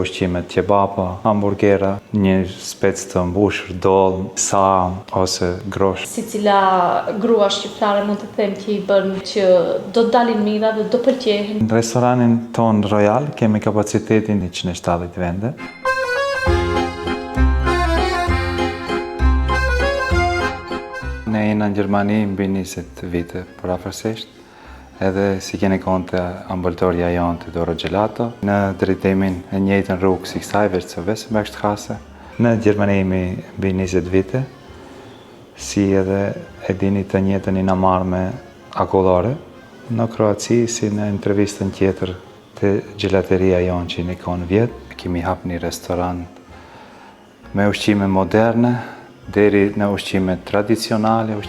Ushqimet kebaba, hamburgera, një spec të mbushur, doll, sa ose grosh. Si cila grua shqiptare mund të them që i bën që do të dalin mira dhe do pëlqehen? Në restoranin ton Royal kemi kapacitetin 170 vende. Ne jena në Gjermani mbi 20 vite përafërsisht. Edhe si keni konte ambulatoria jonë të Doro Gelato, në drejtimin e njëjtën rrugë si kësaj veç së Wesenbergstraße. Në Gjermani jemi mbi 20 vite, si edhe e dini të njëjtën na marrë me akullore. Në Kroaci, si në intervistën tjetër të gelateria jonë që një konë vjetë, kemi hap një restoran me ushqime moderne, deri në ushqime tradicionale.